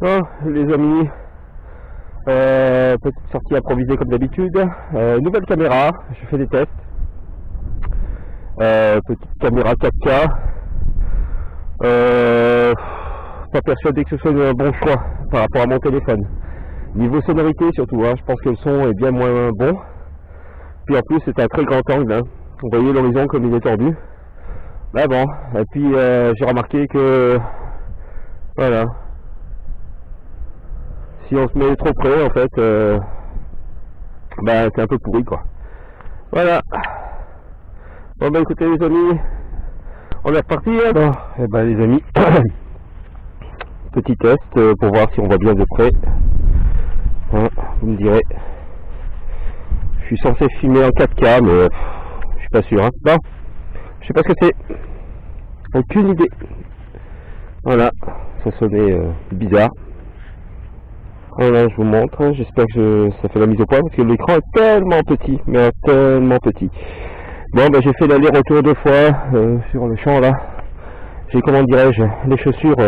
Bon, les amis, petite sortie improvisée comme d'habitude. Nouvelle caméra, je fais des tests. Petite caméra 4K. Pas persuadé que ce soit un bon choix par rapport à mon téléphone. Niveau sonorité surtout, hein, je pense que le son est bien moins bon. Puis en plus c'est un très grand angle, hein. Vous voyez l'horizon comme il est tordu. Mais bon, et puis j'ai remarqué que voilà, si on se met trop près en fait, c'est un peu pourri quoi. Voilà. Bon bah écoutez les amis, on est reparti hein. Bon, et les amis, petit test pour voir si on voit bien de près. Hein, vous me direz. Je suis censé filmer en 4K mais je suis pas sûr. Hein. Bon, je sais pas ce que c'est. Aucune idée. Voilà, ça sonnait bizarre. Voilà, je vous montre. J'espère que ça fait la mise au point parce que l'écran est tellement petit, mais tellement petit. Bon, j'ai fait l'aller-retour 2 fois sur le champ là. J'ai, comment dirais-je, les chaussures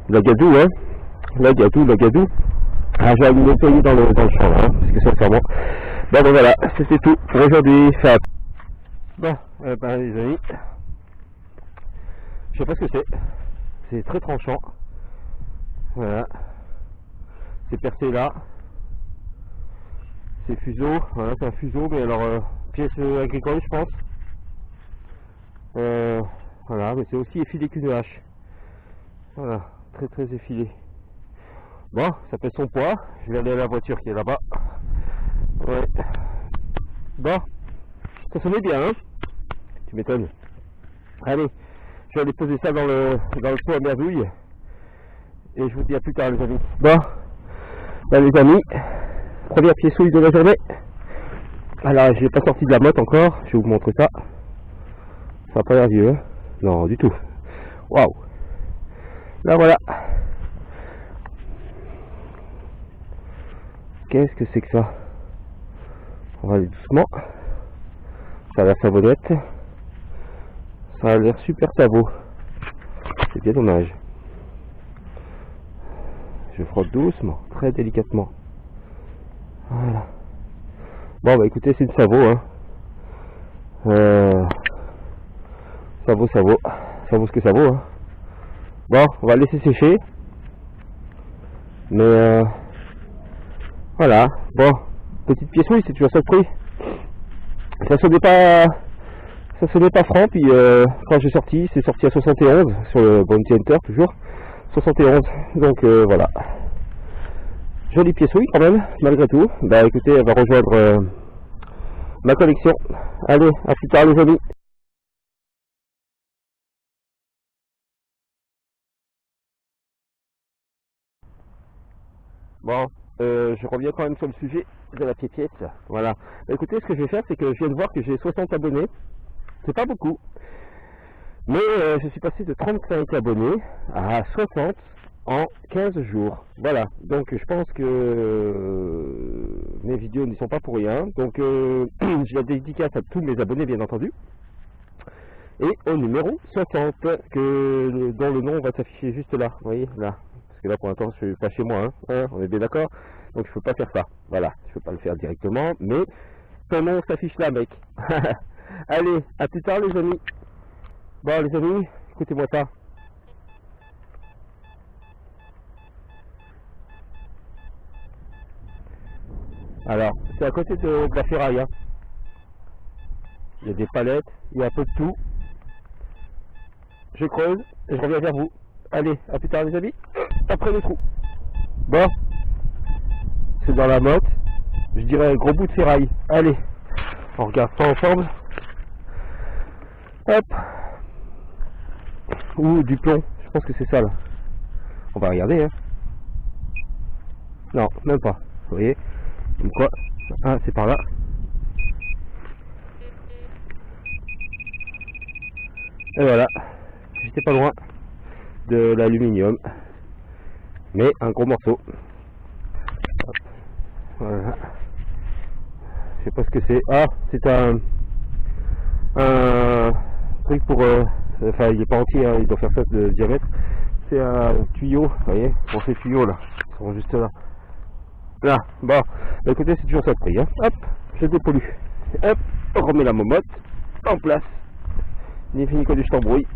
la gadou, hein. La gadou. Ah, j'ai allumé le pays dans le champ là, hein, parce que sincèrement. Bon, voilà, c'était tout pour aujourd'hui. Bon, les amis, je sais pas ce que c'est. C'est très tranchant. Voilà. C'est percé là. C'est fuseau. Voilà, c'est un fuseau, mais alors pièce agricole, je pense. Voilà, mais c'est aussi effilé qu'une hache. Voilà, très effilé. Bon, ça fait son poids. Je vais aller à la voiture qui est là-bas. Ouais. Bon, ça sonnait bien, hein. Tu m'étonnes. Allez, je vais aller poser ça dans le pot à merdouille. Et je vous dis à plus tard les amis. Bon, les amis, première pièce-souille de la journée. Alors je n'ai pas sorti de la motte encore, je vais vous montrer ça. Ça n'a pas l'air vieux, hein. Non du tout. Waouh. Là voilà. Qu'est-ce que c'est que ça? On va aller doucement. Ça a l'air savonnette. Ça a l'air super savon. C'est bien dommage. Je frotte doucement, très délicatement. Voilà. Bon écoutez, c'est une Savo, hein. Ça vaut ce que ça vaut, hein. Bon, on va laisser sécher. Mais voilà. Bon, petite pièce, oui, c'est toujours ça le prix. Ça sonnait pas franc, puis quand j'ai sorti, c'est sorti à 71 sur le Bounty Hunter toujours. 71, donc voilà. Jolie pièce, oui, quand même, malgré tout. Écoutez, elle va rejoindre ma collection. Allez, à plus tard les amis. Bon, je reviens quand même sur le sujet de la piétiette. Voilà. Écoutez, ce que je vais faire, c'est que je viens de voir que j'ai 60 abonnés. C'est pas beaucoup. Mais je suis passé de 35 abonnés à 60 en 15 jours. Voilà. Donc je pense que mes vidéos n'y sont pas pour rien. Donc je la dédicace à tous mes abonnés, bien entendu. Et au numéro 60, dont le nom va s'afficher juste là. Vous voyez, là. Parce que là, pour l'instant, je suis pas chez moi. Hein, on est bien d'accord. Donc je peux pas faire ça. Voilà. Je peux pas le faire directement. Mais ton nom s'affiche là, mec. Allez, à plus tard les amis. Bon les amis, écoutez-moi ça. Alors, c'est à côté de la ferraille. Hein. Il y a des palettes, il y a un peu de tout. Je creuse et je reviens vers vous. Allez, à plus tard les amis. Après le trou. Bon, c'est dans la motte. Je dirais un gros bout de ferraille. Allez, on regarde ça ensemble. Hop. Ou du plomb, je pense que c'est ça là. On va regarder hein. Non, même pas. Vous voyez. Comme quoi. Ah, c'est par là. Et voilà. J'étais pas loin de l'aluminium. Mais un gros morceau. Hop. Voilà. Je sais pas ce que c'est. Ah, c'est un truc pour enfin il est pas entier, hein, il doit faire ça de diamètre. C'est un tuyau, vous voyez, pour ces tuyaux là, ils sont juste là. Là, bon, bah, écoutez, c'est toujours ça de prix, hein. Hop, je dépollue. Hop, on remet la momotte en place. Ni fini que du tambouille.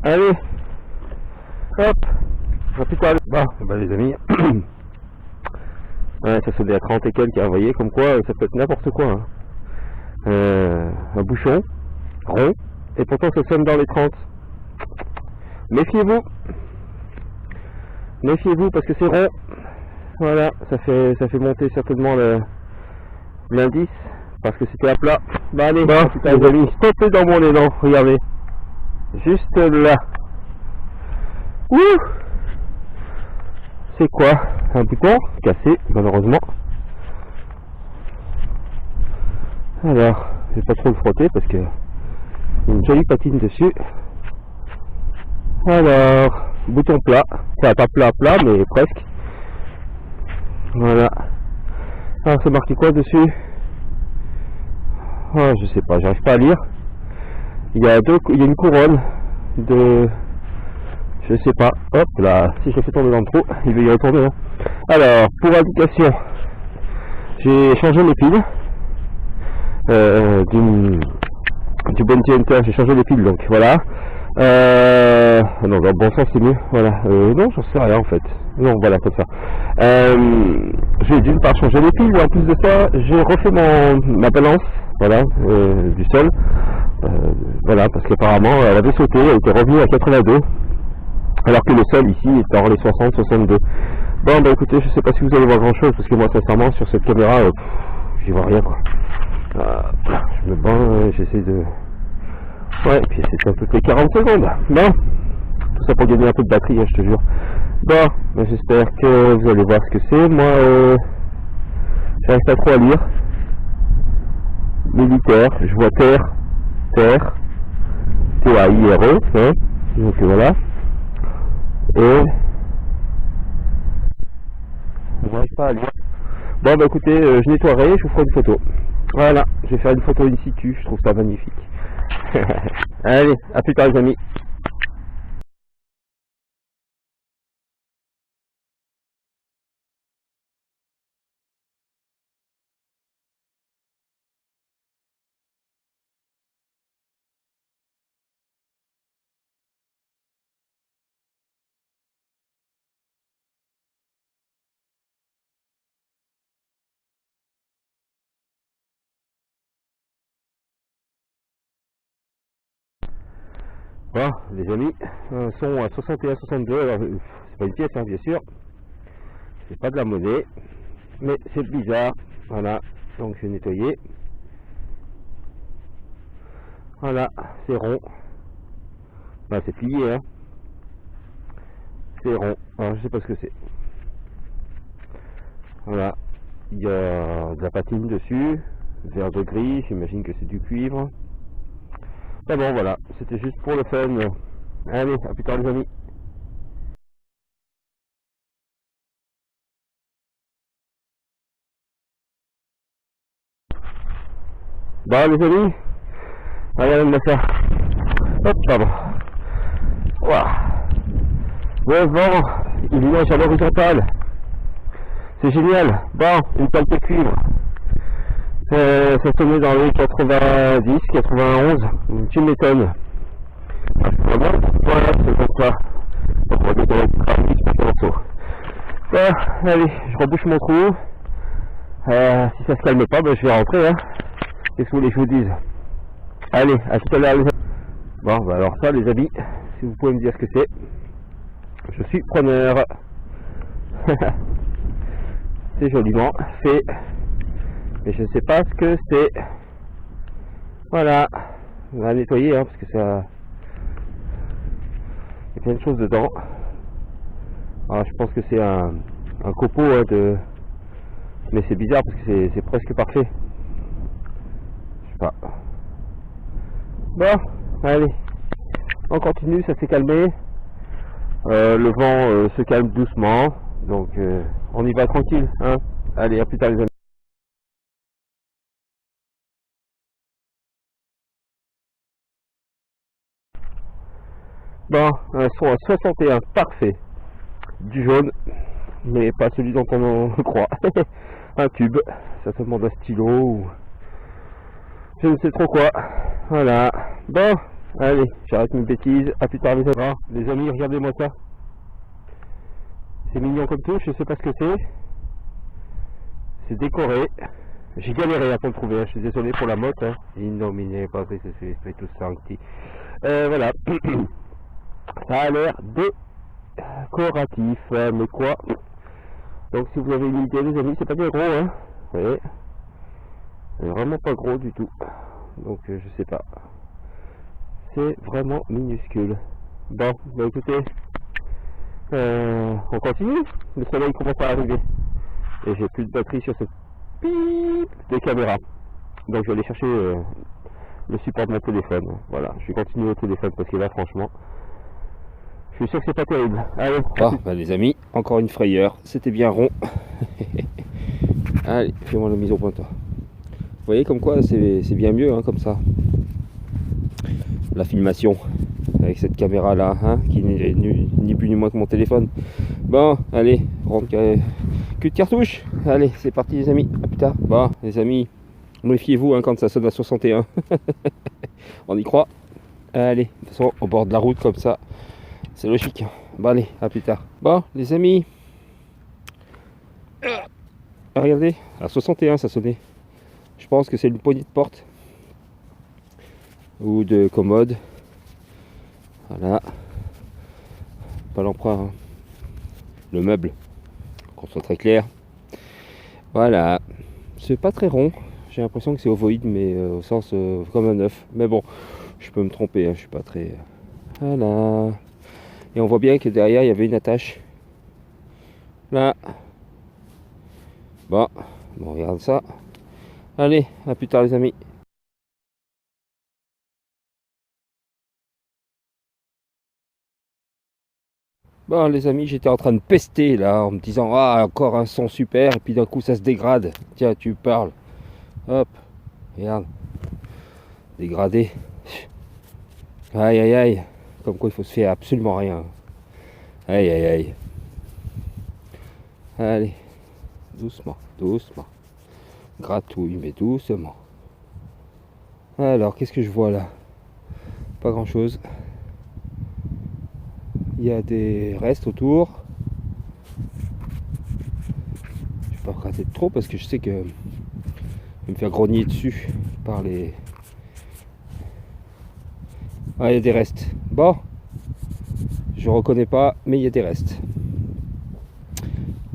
Allez, hop, on va plus parler. Bon, bah les amis, ouais, ça sonnait à 30 et quelques, hein, vous voyez, comme quoi ça peut être n'importe quoi. Hein. Un bouchon rond, et pourtant ça sonne dans les 30. Méfiez-vous, méfiez-vous parce que c'est rond. Voilà, ça fait monter certainement l'indice parce que c'était à plat. Bah allez, bon, les amis, stoppez dans mon élan, regardez. Juste là. Ouh, c'est quoi? Un bouton cassé, malheureusement. Alors, je vais pas trop le frotter parce que il y a une jolie patine dessus. Alors, bouton plat, enfin pas plat mais presque. Voilà. Alors c'est marqué quoi dessus? Oh, je sais pas, j'arrive pas à lire. Il y a une couronne de, je sais pas. Hop là, si je le fais tomber dans le trou, il va y retourner. Hein. Alors, pour indication, j'ai changé les piles du Bounty Hunter. J'ai changé les piles, donc voilà. Non, dans le bon sens c'est mieux. Voilà. Non, j'en sais rien en fait. Non, voilà, comme ça. J'ai d'une part changé les piles, et en plus de ça, j'ai refait ma balance, voilà, du sol. Voilà, parce qu'apparemment, elle avait sauté, elle était revenue à 82, alors que le sol ici est dans les 60-62. Bon, bah écoutez, je sais pas si vous allez voir grand chose, parce que moi, sincèrement, sur cette caméra, j'y vois rien, quoi. Je me bats, j'essaie de... Ouais, et puis c'est toutes les 40 secondes. Bon, tout ça pour gagner un peu de batterie, hein, je te jure. Bon, ben, j'espère que vous allez voir ce que c'est. Moi, j'arrive pas trop à lire. Militaire, je vois terre, T-A-I-R-E, hein. Donc voilà. Et je n'arrive pas à lire. Bon, bah écoutez, je nettoierai, je vous ferai une photo. Voilà, je vais faire une photo in situ, je trouve ça magnifique. Allez, à plus tard les amis. Bon, les amis, sont à 61-62, alors c'est pas une pièce, hein, bien sûr, c'est pas de la monnaie, mais c'est bizarre, voilà, donc je vais nettoyer, voilà, c'est rond, bah, c'est plié, hein, c'est rond, alors je sais pas ce que c'est, voilà, il y a de la patine dessus, vert de gris, j'imagine que c'est du cuivre. Ah bon, voilà, c'était juste pour le fun. Allez, à plus tard les amis. Bon les amis, regardez-moi ça. Hop, pardon. Ouah. Le vent, il nage à l'horizontale. C'est génial. Bon, une pale de cuivre. Ça tournait dans les 90, 91. Tu m'étonnes. Voilà, c'est comme ça. Donc, on va mettre le trafic, c'est morceau. Bon, allez, je rebouche mon trou. Si ça se calme pas, ben, je vais rentrer. Hein. Qu'est-ce que vous voulez que je vous dise? Allez, à tout à l'heure les amis. Bon, bah alors ça les amis, si vous pouvez me dire ce que c'est, je suis preneur. C'est joliment fait, mais je ne sais pas ce que c'est. Voilà, on va nettoyer hein, parce que ça... Il y a plein de choses dedans. Alors je pense que c'est un copeau hein, de... Mais c'est bizarre parce que c'est presque parfait. Je sais pas. Bon, allez, on continue, ça s'est calmé. Le vent se calme doucement, donc on y va tranquille. Hein. Allez, à plus tard les amis. Bon, un son à 61, parfait. Du jaune, mais pas celui dont on croit. Un tube, certainement d'un stylo ou je ne sais trop quoi. Voilà. Bon, allez, j'arrête mes bêtises. À plus tard les amis. Les amis, regardez-moi ça. C'est mignon comme tout, je sais pas ce que c'est. C'est décoré. J'ai galéré à pour le trouver, hein. Je suis désolé pour la motte. Hein. Innominé, pas tout sancti. Voilà. Ça a l'air décoratif, mais quoi? Donc si vous avez une idée les amis, c'est pas bien gros, hein. Vous voyez, c'est vraiment pas gros du tout. Donc je sais pas. C'est vraiment minuscule. Bon, bah écoutez, on continue. Le soleil commence à arriver. Et j'ai plus de batterie sur cette pip des caméras. Donc je vais aller chercher le support de mon téléphone. Voilà, je vais continuer au téléphone parce que là franchement, je suis sûr que c'est pas terrible. Allez. Bah les amis, encore une frayeur. C'était bien rond. Allez, fais-moi la mise au point toi. Vous voyez comme quoi c'est bien mieux hein, comme ça. La filmation avec cette caméra là hein, qui n'est ni plus ni moins que mon téléphone. Bon, allez, rentre cul de cartouche. Allez, c'est parti les amis, à plus tard. Bon les amis, méfiez-vous hein, quand ça sonne à 61. On y croit. Allez, de toute façon au bord de la route comme ça, c'est logique. Bon allez, à plus tard. Bon les amis, regardez, à 61 ça sonnait. Je pense que c'est une poignée de porte ou de commode. Voilà, pas l'emprunt, hein. Le meuble, qu'on soit très clair. Voilà, c'est pas très rond. J'ai l'impression que c'est ovoïde, mais au sens comme un œuf. Mais bon, je peux me tromper, hein, je suis pas très. Voilà. Et on voit bien que derrière il y avait une attache. Là. Bon, on regarde ça. Allez, à plus tard les amis. Bon les amis, j'étais en train de pester là en me disant ah encore un son super et puis d'un coup ça se dégrade. Tiens tu parles. Hop, regarde. Dégradé. Aïe aïe aïe. Comme quoi il faut se faire absolument rien. Aïe aïe aïe. Allez. Doucement, doucement. Gratouille mais doucement. Alors qu'est-ce que je vois là? Pas grand chose. Il y a des restes autour. Je vais pas gratter de trop parce que je sais que je vais me faire grogner dessus par les... Ah, il y a des restes. Bon, je reconnais pas, mais il y a des restes.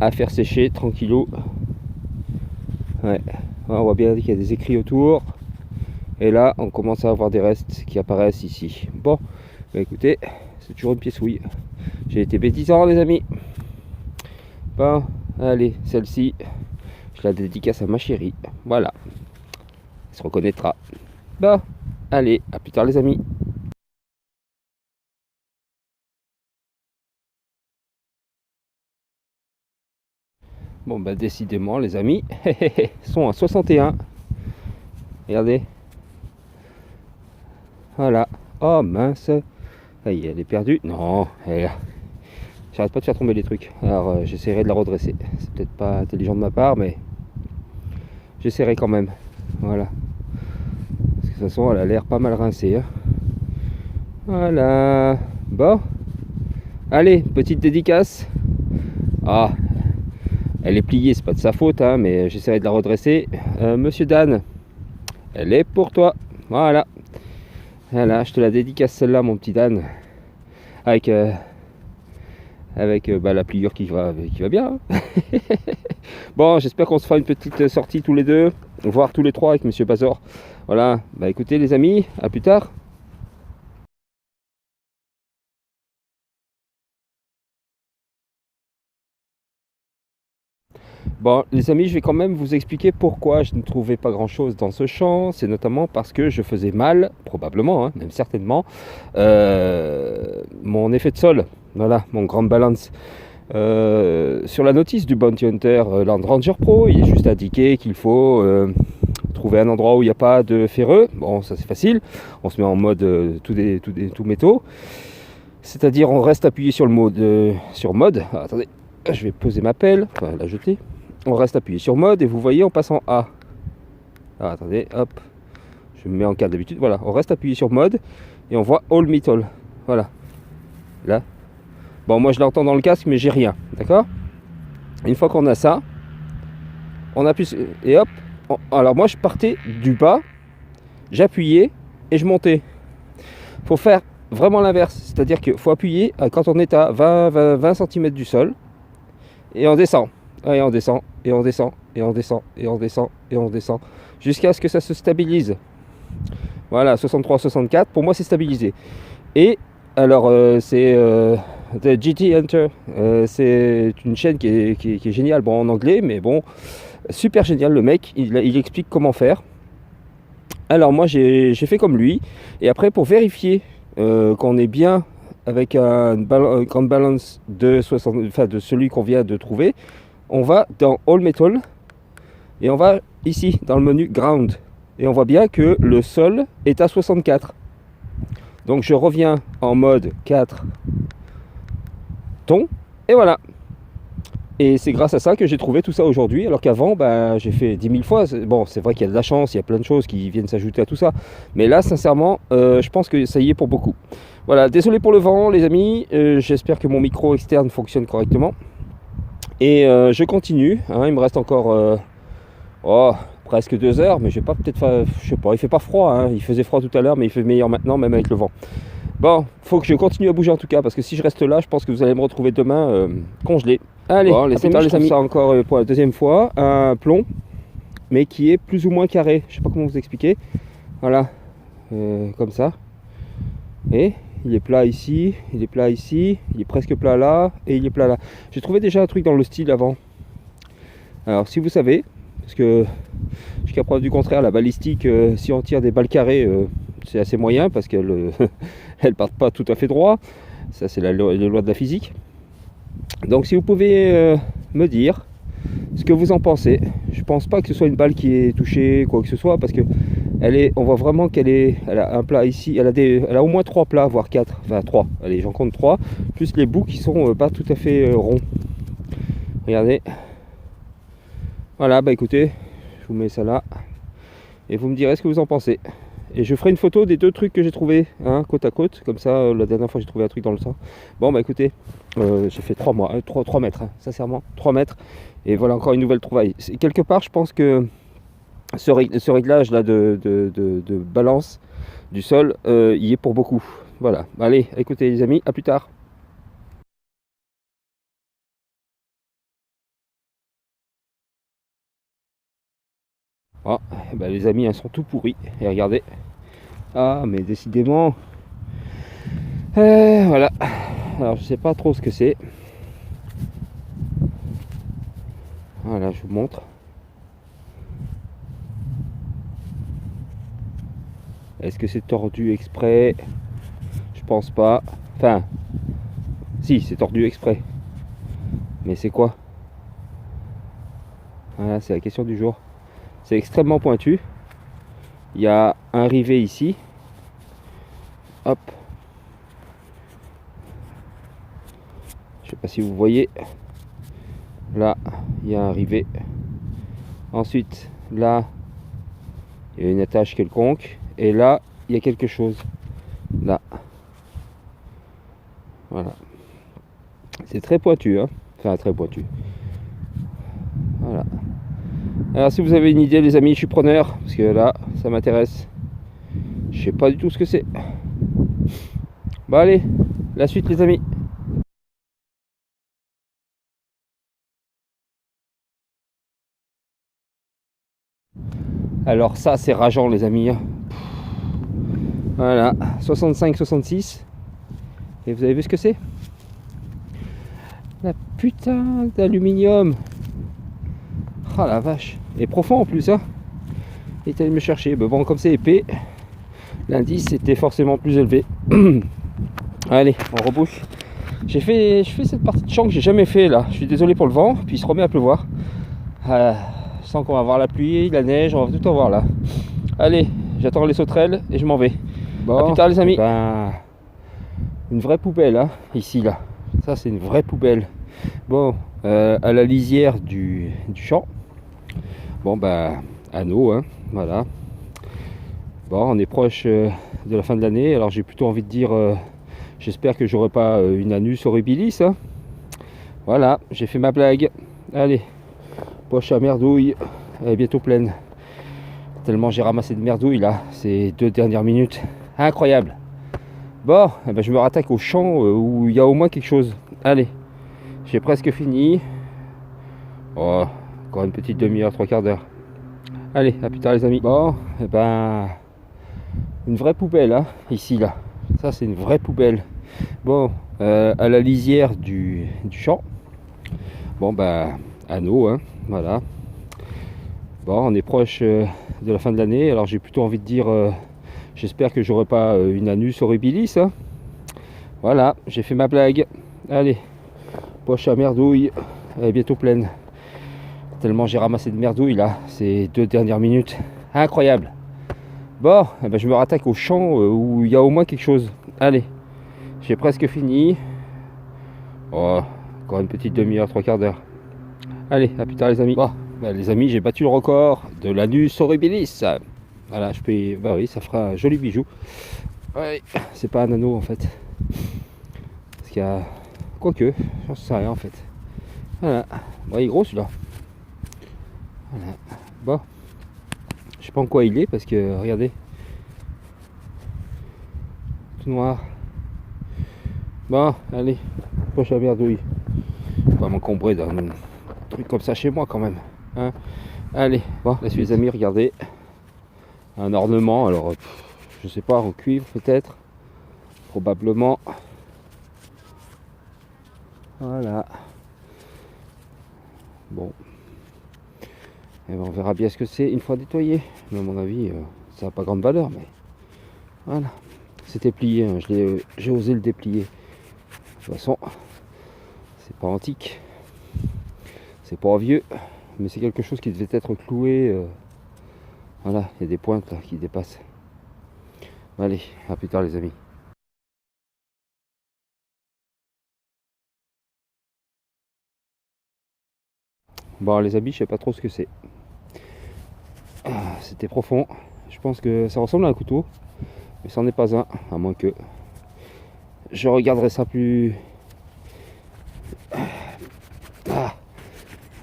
À faire sécher tranquillou. Ouais, on voit bien qu'il y a des écrits autour. Et là, on commence à avoir des restes qui apparaissent ici. Bon, bah écoutez, c'est toujours une pièce ouille. J'ai été bêtisant les amis. Bon, allez, celle-ci, je la dédicace à ma chérie. Voilà, elle se reconnaîtra. Bon, allez, à plus tard les amis. Bon bah décidément les amis, sont à 61. Regardez. Voilà. Oh mince. Aïe, elle est perdue. Non, elle est là. J'arrête pas de faire tomber les trucs. Alors j'essaierai de la redresser. C'est peut-être pas intelligent de ma part, mais j'essaierai quand même. Voilà. Parce que de toute façon, elle a l'air pas mal rincée. Hein. Voilà. Bon. Allez, petite dédicace. Ah, elle est pliée, c'est pas de sa faute, hein, mais j'essaierai de la redresser. Monsieur Dan, elle est pour toi. Voilà. Voilà, je te la dédicace celle-là, mon petit Dan. Avec la pliure qui va bien. Hein. Bon, j'espère qu'on se fera une petite sortie tous les deux, voire tous les trois avec Monsieur Bazor. Voilà, bah écoutez les amis, à plus tard. Bon, les amis, je vais quand même vous expliquer pourquoi je ne trouvais pas grand-chose dans ce champ. C'est notamment parce que je faisais mal, probablement, hein, même certainement, mon effet de sol. Voilà, mon Grand Balance. Sur la notice du Bounty Hunter Land Ranger Pro, il est juste indiqué qu'il faut trouver un endroit où il n'y a pas de ferreux. Bon, ça c'est facile. On se met en mode tout métaux. C'est-à-dire on reste appuyé sur le mode, Ah, attendez, je vais poser ma pelle, enfin la jeter. On reste appuyé sur mode et vous voyez on passe en A. Ah, attendez, hop, je me mets en 4 d'habitude, voilà, on reste appuyé sur mode et on voit All Metal, voilà, là. Bon, moi je l'entends dans le casque mais j'ai rien, d'accord. Une fois qu'on a ça, on appuie et hop, alors moi je partais du bas, j'appuyais et je montais. Faut faire vraiment l'inverse, c'est-à-dire qu'il faut appuyer quand on est à 20 cm du sol et on descend, et on descend, et on descend, et on descend, et on descend, et on descend, jusqu'à ce que ça se stabilise. Voilà, 63-64, pour moi c'est stabilisé. Et alors c'est The GT Hunter, c'est une chaîne qui est géniale, bon en anglais, mais bon, super génial, le mec, il explique comment faire. Alors moi j'ai fait comme lui, et après pour vérifier qu'on est bien avec un ground balance de celui qu'on vient de trouver, on va dans All Metal et on va ici dans le menu Ground et on voit bien que le sol est à 64. Donc je reviens en mode 4 ton et voilà. Et c'est grâce à ça que j'ai trouvé tout ça aujourd'hui, alors qu'avant, j'ai fait 10 000 fois. Bon, c'est vrai qu'il y a de la chance, il y a plein de choses qui viennent s'ajouter à tout ça. Mais là, sincèrement, je pense que ça y est pour beaucoup. Voilà, désolé pour le vent, les amis. J'espère que mon micro externe fonctionne correctement. Et je continue. Hein, il me reste encore presque 2 heures, mais je vais pas peut-être, je sais pas, il fait pas froid. Hein, il faisait froid tout à l'heure, mais il fait meilleur maintenant, même avec le vent. Bon, faut que je continue à bouger en tout cas, parce que si je reste là, je pense que vous allez me retrouver demain congelé. Allez, bon, les amis, ça encore pour la deuxième fois, un plomb, mais qui est plus ou moins carré. Je sais pas comment vous expliquer. Voilà, comme ça. Et il est plat ici, il est plat ici, il est presque plat là, et il est plat là. J'ai trouvé déjà un truc dans le style avant. Alors si vous savez, parce que jusqu'à preuve du contraire, la balistique, si on tire des balles carrées, c'est assez moyen parce qu'elles elles partent pas tout à fait droit. Ça c'est les lois de la physique. Donc si vous pouvez me dire ce que vous en pensez. Je pense pas que ce soit une balle qui est touchée, quoi que ce soit, parce que on voit vraiment elle a un plat ici, elle a au moins 3 plats, voire 4, enfin 3, allez j'en compte 3, plus les bouts qui sont pas tout à fait ronds. Regardez. Voilà, écoutez, je vous mets ça là, et vous me direz ce que vous en pensez. Et je ferai une photo des 2 trucs que j'ai trouvé, hein, côte à côte, comme ça, la dernière fois j'ai trouvé un truc dans le sang. Bon écoutez, j'ai fait 3 mètres, hein, sincèrement, 3 mètres, et voilà encore une nouvelle trouvaille. Quelque part, je pense que ce réglage là de balance du sol, y est pour beaucoup. Voilà, allez, écoutez les amis, à plus tard. Oh, les amis, elles sont tout pourris. Et regardez. Ah, mais décidément. Voilà. Alors, je sais pas trop ce que c'est. Voilà, je vous montre. Est-ce que c'est tordu exprès? Je pense pas. Enfin, si, c'est tordu exprès. Mais c'est quoi? Voilà, c'est la question du jour. C'est extrêmement pointu. Il y a un rivet ici. Hop. Je sais pas si vous voyez. Là, il y a un rivet. Ensuite, là, il y a une attache quelconque. Et là, il y a quelque chose. Là. Voilà. C'est très pointu, hein. Enfin, très pointu. Voilà. Alors si vous avez une idée les amis, je suis preneur, parce que là, ça m'intéresse. Je sais pas du tout ce que c'est. Bon allez, la suite les amis. Alors ça c'est rageant les amis. Voilà, 65-66. Et vous avez vu ce que c'est? La putain d'aluminium. Ah la vache. Et profond en plus hein. Il est allé me chercher. Mais bon comme c'est épais, l'indice était forcément plus élevé. Allez, on rebouche. Je fais cette partie de champ que j'ai jamais fait là. Je suis désolé pour le vent, puis il se remet à pleuvoir. Je sens qu'on va avoir la pluie, la neige, on va tout avoir là. Allez, j'attends les sauterelles et je m'en vais. Bon, à plus tard les amis. une vraie poubelle, hein, ici, là. Ça, c'est une vraie poubelle. Bon, à la lisière du champ. Bon, bah, anneau, hein, voilà. Bon, on est proche de la fin de l'année, alors j'ai plutôt envie de dire, j'espère que j'aurai pas une anus horribilis, hein. Voilà, j'ai fait ma blague. Allez, poche à merdouille, elle est bientôt pleine. Tellement j'ai ramassé de merdouille là, ces 2 dernières minutes. Incroyable. Bon, eh ben, je me rattaque au champ où il y a au moins quelque chose. Allez, j'ai presque fini. Oh, encore une petite demi-heure, 3/4 d'heure. Allez, à plus tard les amis. Bon, eh ben, une vraie poubelle, hein, ici, là. Ça, c'est une vraie poubelle. Bon, à la lisière du champ. Bon, bah, anneau, hein, voilà. Bon, on est proche de la fin de l'année, alors j'ai plutôt envie de dire, j'espère que j'aurai pas une anus horribilis, hein. Voilà, j'ai fait ma blague. Allez, poche à merdouille, elle est bientôt pleine. Tellement j'ai ramassé de merdouille là, ces 2 dernières minutes. Incroyable. Bon, eh ben, je me rattaque au champ où il y a au moins quelque chose. Allez, j'ai presque fini. Oh, encore une petite demi-heure, 3/4 d'heure. Allez, à plus tard les amis. Bon, bah, les amis, j'ai battu le record de l'anus horribilis. Voilà, je peux. Bah oui, ça fera un joli bijou. Ouais, c'est pas un anneau en fait. Parce qu'il y a. Quoique, j'en sais rien en fait. Voilà. Bon, il est gros celui-là. Voilà. Bon. Je sais pas en quoi il est parce que regardez. Tout noir. Bon, allez, poche à merdouille. Pas m'encombrer d'un truc comme ça chez moi quand même. Hein, allez, bon, là les amis, regardez. Un ornement, alors je sais pas, en cuivre peut-être. Probablement. Voilà. Bon. Et ben, on verra bien ce que c'est une fois nettoyé. Mais à mon avis, ça n'a pas grande valeur, mais voilà. C'était plié, hein. J'ai osé le déplier. De toute façon, c'est pas antique. C'est pas vieux. Mais c'est quelque chose qui devait être cloué. Voilà, il y a des pointes là qui dépassent. Allez, à plus tard les amis. Bon les amis, je sais pas trop ce que c'est. C'était profond. Je pense que ça ressemble à un couteau. Mais c'en est pas un, à moins que. Je regarderai ça plus. Ah,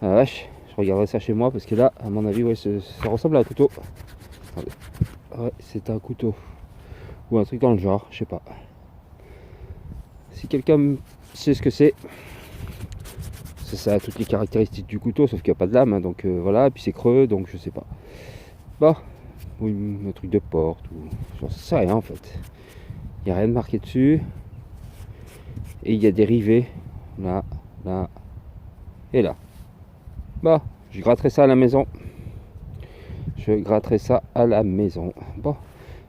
la vache, je regarderai ça chez moi parce que là, à mon avis, ouais, ça ressemble à un couteau. Attendez. Ouais, c'est un couteau. Ou un truc dans le genre, je sais pas. Si quelqu'un sait ce que c'est, ça a toutes les caractéristiques du couteau, sauf qu'il n'y a pas de lame, hein, donc voilà, et puis c'est creux, donc je sais pas. Bon, ou un truc de porte, ou j'en sais rien en fait. Il n'y a rien de marqué dessus. Et il y a des rivets, là, là, et là. Bon, je gratterai ça à la maison. Je gratterai ça à la maison. Bon,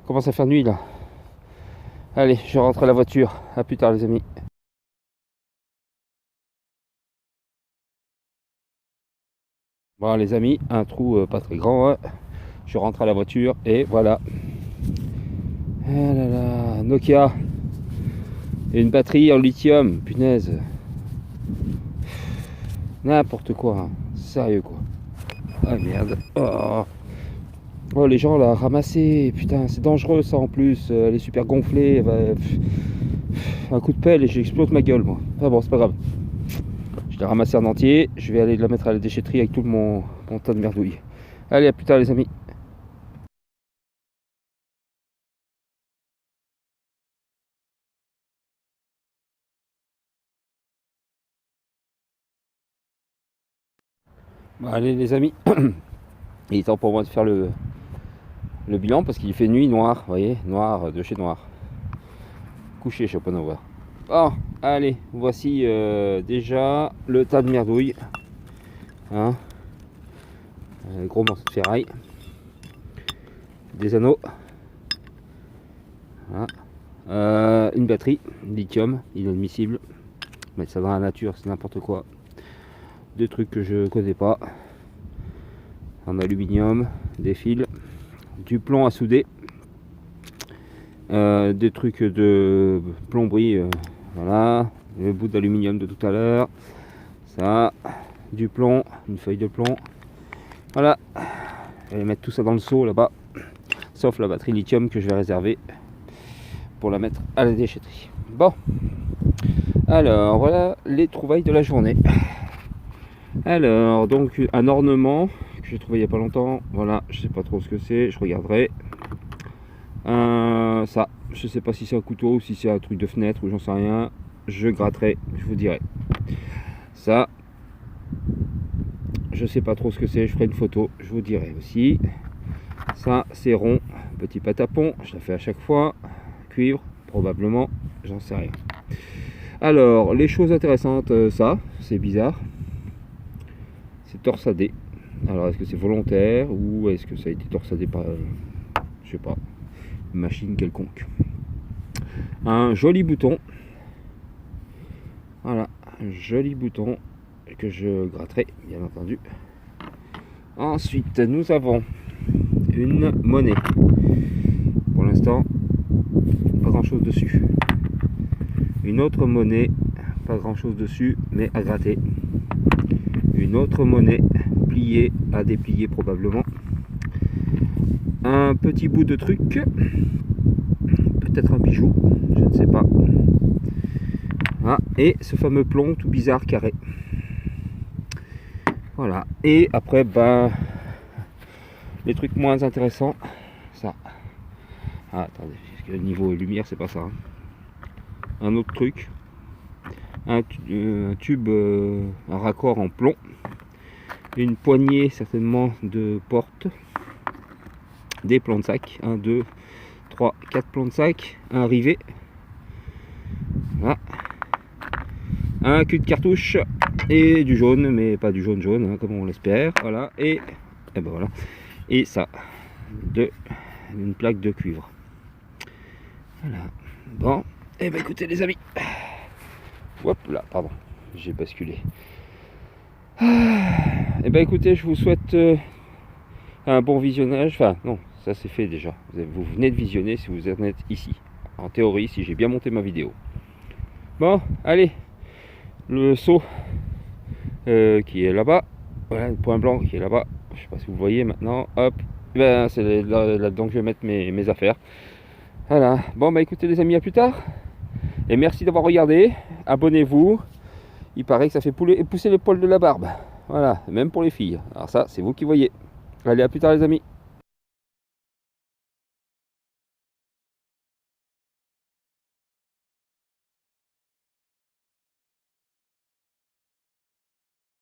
commence à faire nuit là. Allez, je rentre à la voiture. À plus tard les amis. Bon les amis, un trou pas très grand. Hein. Je rentre à la voiture et voilà. Ah là là, Nokia. Et une batterie en lithium, punaise. N'importe quoi, hein. Sérieux quoi. Ah merde. Oh les gens là, ramassez, putain c'est dangereux ça en plus, elle est super gonflée, un coup de pelle et j'explose ma gueule moi. Ah bon c'est pas grave. Je l'ai ramassée en entier, je vais aller la mettre à la déchetterie avec tout mon tas de merdouille. Allez à plus tard les amis. Bon, allez les amis, il est temps pour moi de faire le bilan parce qu'il fait nuit noire, vous voyez, noir de chez noir. Couché Schopenhauer. Bon, allez, voici déjà le tas de merdouille. Hein, gros morceau de ferraille. Des anneaux. Voilà. Une batterie, lithium, inadmissible. Mettre ça dans la nature, c'est n'importe quoi. Deux trucs que je connais pas. En aluminium, des fils, du plomb à souder. des trucs de plomberie, voilà, le bout d'aluminium de tout à l'heure, ça, du plomb, une feuille de plomb, voilà, je vais mettre tout ça dans le seau là-bas, sauf la batterie lithium que je vais réserver pour la mettre à la déchetterie. Bon, alors voilà les trouvailles de la journée. Alors donc un ornement que j'ai trouvé il n'y a pas longtemps, voilà, je sais pas trop ce que c'est, je regarderai. Ça, je sais pas si c'est un couteau ou si c'est un truc de fenêtre ou j'en sais rien, je gratterai, je vous dirai. Ça, je sais pas trop ce que c'est, je ferai une photo, je vous dirai aussi. Ça c'est rond, petit patapon, je la fais à chaque fois, cuivre probablement, j'en sais rien. Alors les choses intéressantes, ça c'est bizarre, c'est torsadé. Alors est-ce que c'est volontaire ou est-ce que ça a été torsadé par je sais pas, une machine quelconque. Un joli bouton, voilà, un joli bouton que je gratterai bien entendu. Ensuite nous avons une monnaie, pour l'instant pas grand chose dessus. Une autre monnaie, pas grand chose dessus mais à gratter. Une autre monnaie pliée, à déplier probablement. Un petit bout de truc, peut-être un bijou, je ne sais pas. Ah, et ce fameux plomb tout bizarre carré. Voilà, et après ben les trucs moins intéressants, ça. Ah, attendez, parce que niveau lumière c'est pas ça. Hein. Un autre truc, un tube, un raccord en plomb, une poignée certainement de porte, des plans de sac, 1, 2, 3, 4 plans de sac, un rivet, voilà. Un cul de cartouche et du jaune, mais pas du jaune jaune, hein, comme on l'espère, voilà, et ben voilà, et ça, une plaque de cuivre. Voilà, bon, et ben écoutez les amis, hop là, pardon, j'ai basculé. Et ben écoutez, je vous souhaite un bon visionnage, enfin non, ça c'est fait déjà, vous venez de visionner si vous en êtes ici, en théorie, si j'ai bien monté ma vidéo. Bon, allez, le seau qui est là-bas, voilà, le point blanc qui est là-bas, je sais pas si vous voyez maintenant, hop, ben c'est là-dedans que je vais mettre mes affaires. Voilà, bon bah écoutez les amis, à plus tard, et merci d'avoir regardé, abonnez-vous, il paraît que ça fait pousser les poils de la barbe, voilà, même pour les filles, alors ça c'est vous qui voyez. Allez, à plus tard les amis.